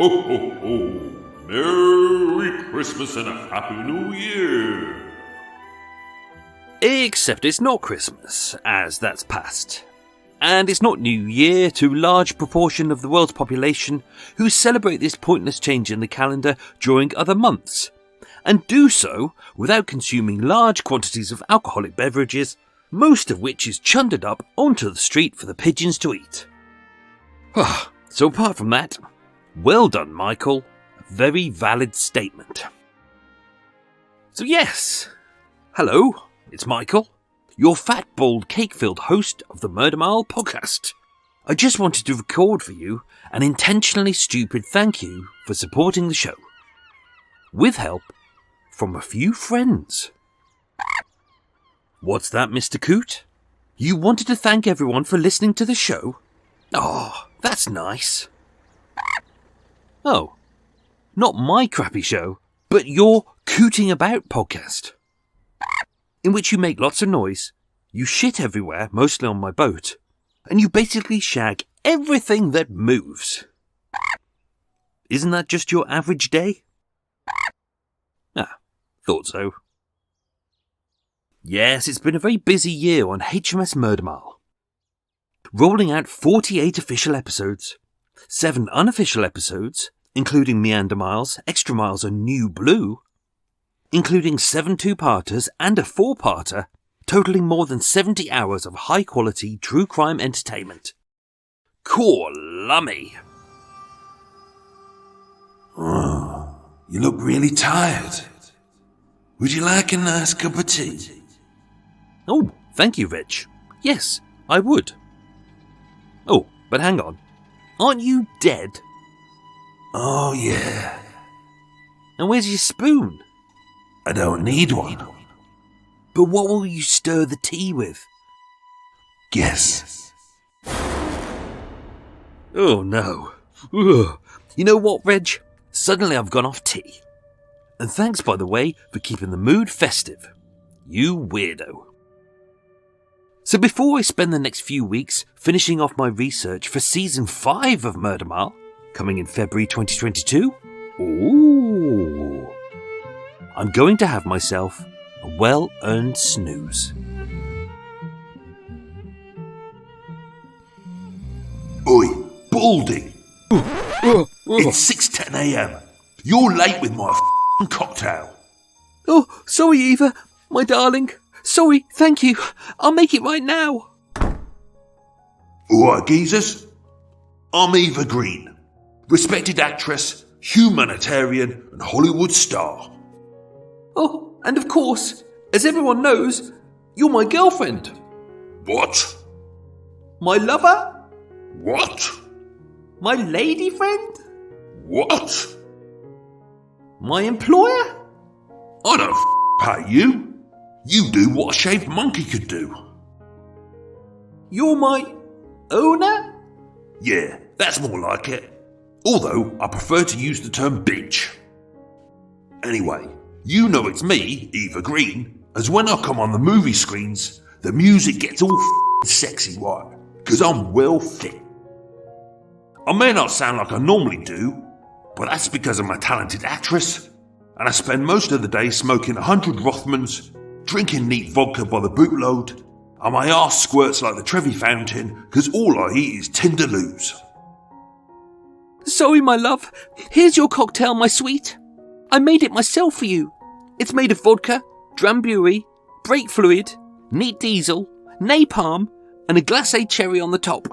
Ho, ho, ho! Merry Christmas and a Happy New Year! Except it's not Christmas, as that's past. And it's not New Year to a large proportion of the world's population who celebrate this pointless change in the calendar during other months, and do so without consuming large quantities of alcoholic beverages, most of which is chundered up onto the street for the pigeons to eat. So apart from that, well done, Michael. A very valid statement. So yes, hello, it's Michael, your fat, bald, cake-filled host of the Murder Mile podcast. I just wanted to record for you an intentionally stupid thank you for supporting the show, with help from a few friends. What's that, Mr. Coot? You wanted to thank everyone for listening to the show? Oh, that's nice. Oh, not my crappy show, but your Cooting About podcast, in which you make lots of noise, you shit everywhere, mostly on my boat, and you basically shag everything that moves. Isn't that just your average day? Thought so. Yes, it's been a very busy year on HMS Murder Mile. Rolling out 48 official episodes, 7 unofficial episodes, including Meander Miles, Extra Miles and New Blue, including 7 two-parters and a 4-parter, totaling more than 70 hours of high-quality true crime entertainment. Core lummy. Oh, you look really tired. Would you like a nice cup of tea? Oh, thank you, Rich. Yes, I would. Oh, but hang on. Aren't you dead? Oh, yeah. And where's your spoon? I don't need one. But what will you stir the tea with? Guess. Oh, no. Ugh. You know what, Reg? Suddenly I've gone off tea. And thanks, by the way, for keeping the mood festive. You weirdo. So before I spend the next few weeks finishing off my research for Season 5 of Murder Mile, coming in February 2022, I'm going to have myself a well-earned snooze. Oi, Baldy! It's 6:10 a.m. You're late with my f***ing cocktail. Oh, sorry, Eva, my darling. Sorry, thank you. I'll make it right now. Alright, geezers. I'm Eva Green, respected actress, humanitarian and Hollywood star. Oh, and of course, as everyone knows, you're my girlfriend. What? My lover? What? My lady friend? What? My employer? I don't pay you. You do what a shaved monkey could do. You're my owner? Yeah, that's more like it. Although I prefer to use the term bitch. Anyway, you know it's me, Eva Green, as when I come on the movie screens, the music gets all sexy, right? Because I'm well fit. I may not sound like I normally do, but that's because I'm a talented actress, and I spend most of the day smoking 100 Rothmans, drinking neat vodka by the bootload, and my arse squirts like the Trevi fountain because all I eat is Tinderloos. Sorry, my love. Here's your cocktail, my sweet. I made it myself for you. It's made of vodka, drambuie, brake fluid, neat diesel, napalm, and a glacé cherry on the top.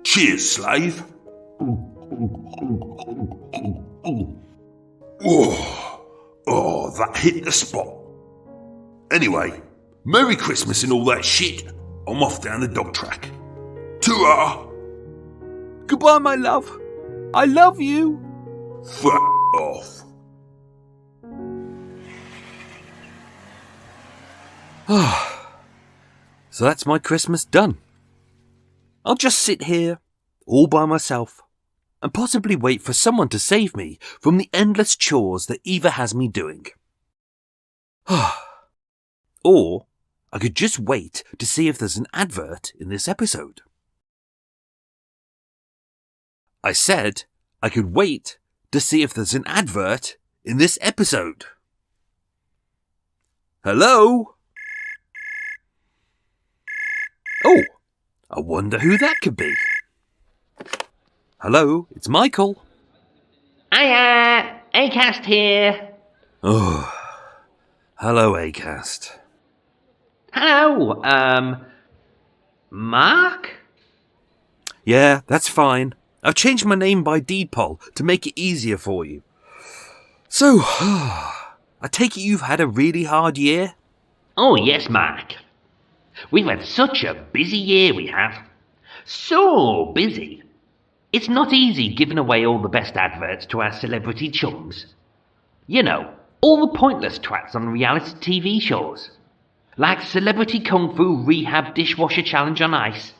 Cheers, slave. Oh, that hit the spot. Anyway, Merry Christmas and all that shit. I'm off down the dog track. Ta-ra! Goodbye, my love. I love you. F*** off. So that's my Christmas done. I'll just sit here, all by myself, and possibly wait for someone to save me from the endless chores that Eva has me doing. Or I could just wait to see if there's an advert in this episode. I said I could wait to see if there's an advert in this episode. Hello? Oh, I wonder who that could be. Hello, it's Michael. Hiya, Acast here. Oh, hello, Acast. Hello, Mark? Yeah, that's fine. I've changed my name by deed poll to make it easier for you. So, I take it you've had a really hard year? Oh yes, Mark. We've had such a busy year, we have. So busy. It's not easy giving away all the best adverts to our celebrity chums. You know, all the pointless twats on reality TV shows. Like Celebrity Kung Fu Rehab Dishwasher Challenge on Ice.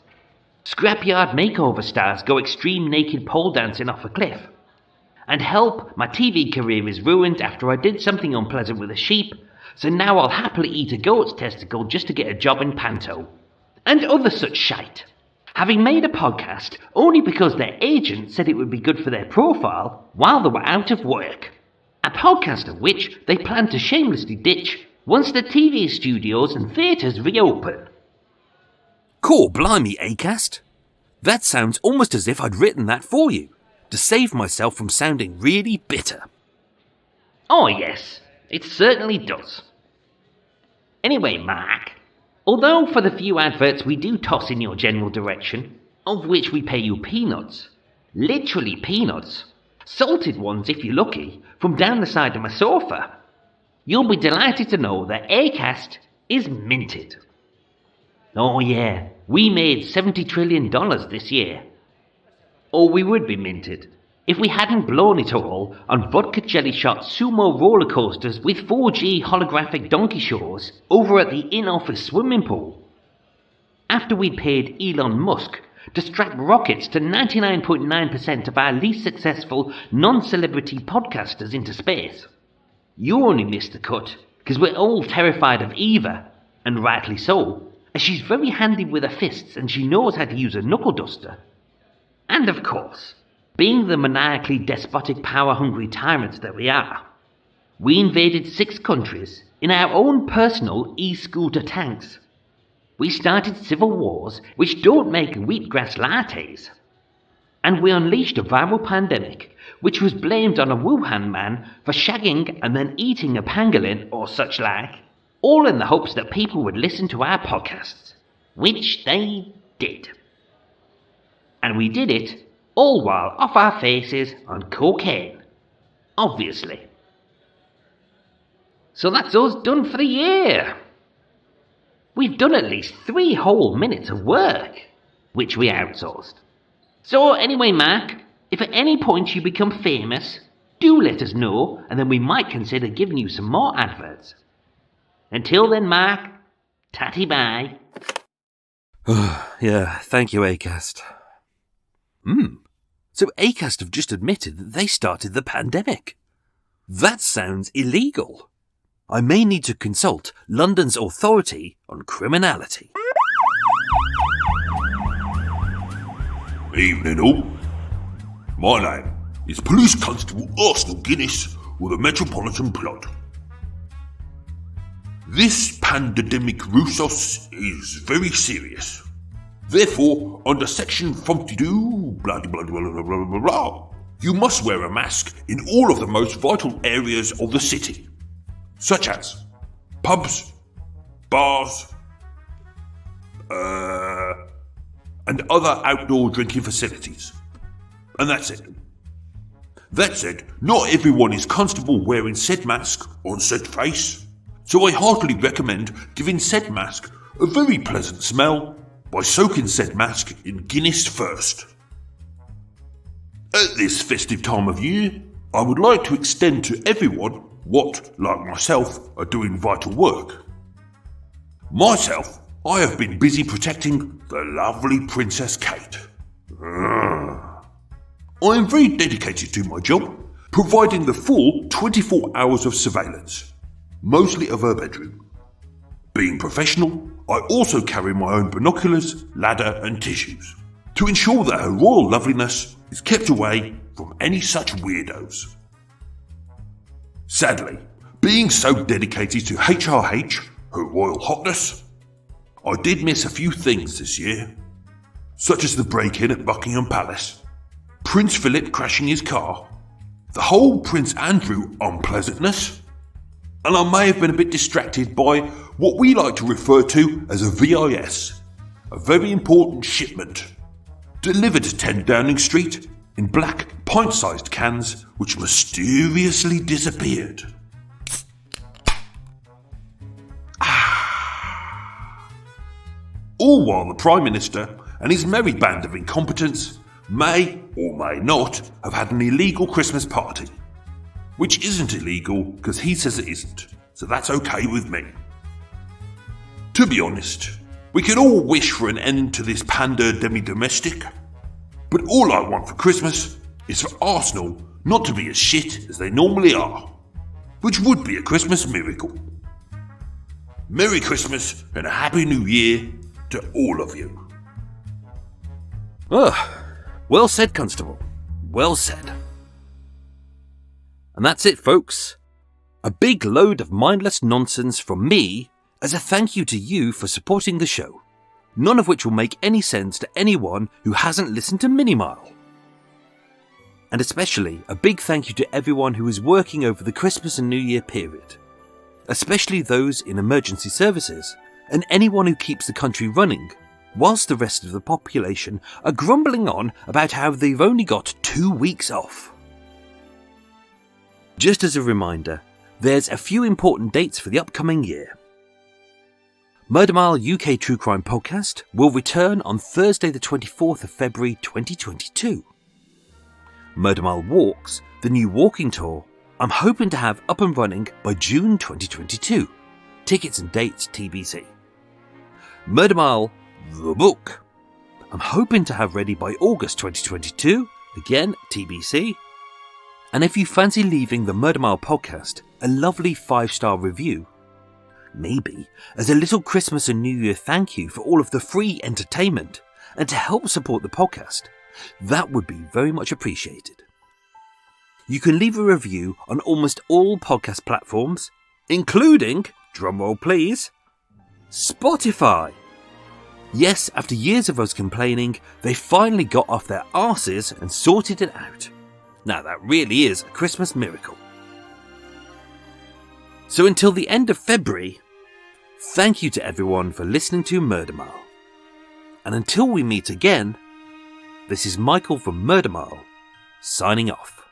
Scrapyard Makeover stars go extreme naked pole dancing off a cliff. And help, my TV career is ruined after I did something unpleasant with a sheep, so now I'll happily eat a goat's testicle just to get a job in Panto. And other such shite. Having made a podcast only because their agent said it would be good for their profile while they were out of work. A podcast of which they plan to shamelessly ditch once the TV studios and theatres reopen. Cool, blimey, Acast. That sounds almost as if I'd written that for you, to save myself from sounding really bitter. Oh yes, it certainly does. Anyway, Mark, although for the few adverts we do toss in your general direction, of which we pay you peanuts, literally peanuts, salted ones if you're lucky, from down the side of my sofa, you'll be delighted to know that Acast is minted. Oh yeah, we made $70 trillion this year. Or we would be minted if we hadn't blown it all on vodka jelly shot sumo roller coasters with 4G holographic donkey shows over at the in-office swimming pool. After we'd paid Elon Musk to strap rockets to 99.9% of our least successful non-celebrity podcasters into space. You only missed the cut because we're all terrified of Eva, and rightly so, as she's very handy with her fists and she knows how to use a knuckle duster. And of course, being the maniacally despotic power-hungry tyrants that we are, we invaded 6 countries in our own personal e-scooter tanks. We started civil wars which don't make wheatgrass lattes. And we unleashed a viral pandemic which was blamed on a Wuhan man for shagging and then eating a pangolin or such like, all in the hopes that people would listen to our podcasts, which they did. And we did it all while off our faces on cocaine, obviously. So that's us done for the year. We've done at least 3 whole minutes of work, which we outsourced. So anyway, Mark, if at any point you become famous, do let us know, and then we might consider giving you some more adverts. Until then, Mark, tatty bye. Yeah, thank you, Acast. So Acast have just admitted that they started the pandemic. That sounds illegal. I may need to consult London's authority on criminality. Evening all. My name is Police Constable Arsenal Guinness with a Metropolitan Plot. This pandemic Roussos is very serious. Therefore, under Section 52, blah blah blah blah blah blah blah, you must wear a mask in all of the most vital areas of the city, such as pubs, bars, and other outdoor drinking facilities. And that's it. That said, not everyone is comfortable wearing said mask on said face, so I heartily recommend giving said mask a very pleasant smell by soaking said mask in Guinness first. At this festive time of year, I would like to extend to everyone what, like myself, are doing vital work. Myself, I have been busy protecting the lovely Princess Kate. I am very dedicated to my job, providing the full 24 hours of surveillance, mostly of her bedroom. Being professional, I also carry my own binoculars, ladder and tissues to ensure that her royal loveliness is kept away from any such weirdos. Sadly, being so dedicated to HRH, Her Royal Hotness, I did miss a few things this year, such as the break-in at Buckingham Palace, Prince Philip crashing his car, the whole Prince Andrew unpleasantness, and I may have been a bit distracted by what we like to refer to as a VIS, a very important shipment, delivered to 10 Downing Street in black pint-sized cans which mysteriously disappeared. All while the Prime Minister and his merry band of incompetents may or may not have had an illegal Christmas party. Which isn't illegal because he says it isn't, so that's okay with me. To be honest, we can all wish for an end to this pander demi-domestic, but all I want for Christmas is for Arsenal not to be as shit as they normally are, which would be a Christmas miracle. Merry Christmas and a Happy New Year to all of you. Well said, Constable. Well said. And that's it, folks. A big load of mindless nonsense from me as a thank you to you for supporting the show, none of which will make any sense to anyone who hasn't listened to Minimile. And especially a big thank you to everyone who is working over the Christmas and New Year period, especially those in emergency services and anyone who keeps the country running, whilst the rest of the population are grumbling on about how they've only got 2 weeks off. Just as a reminder, there's a few important dates for the upcoming year. Murder Mile UK True Crime Podcast will return on Thursday the 24th of February 2022. Murder Mile Walks, the new walking tour, I'm hoping to have up and running by June 2022. Tickets and dates TBC. Murder Mile The Book, I'm hoping to have ready by August 2022, again TBC. And if you fancy leaving the Murder Mile podcast a lovely 5-star review, maybe as a little Christmas and New Year thank you for all of the free entertainment and to help support the podcast, that would be very much appreciated. You can leave a review on almost all podcast platforms, including, drumroll please, Spotify. Yes, after years of us complaining, they finally got off their arses and sorted it out. Now that really is a Christmas miracle. So until the end of February, thank you to everyone for listening to Murder Mile. And until we meet again, this is Michael from Murder Mile, signing off.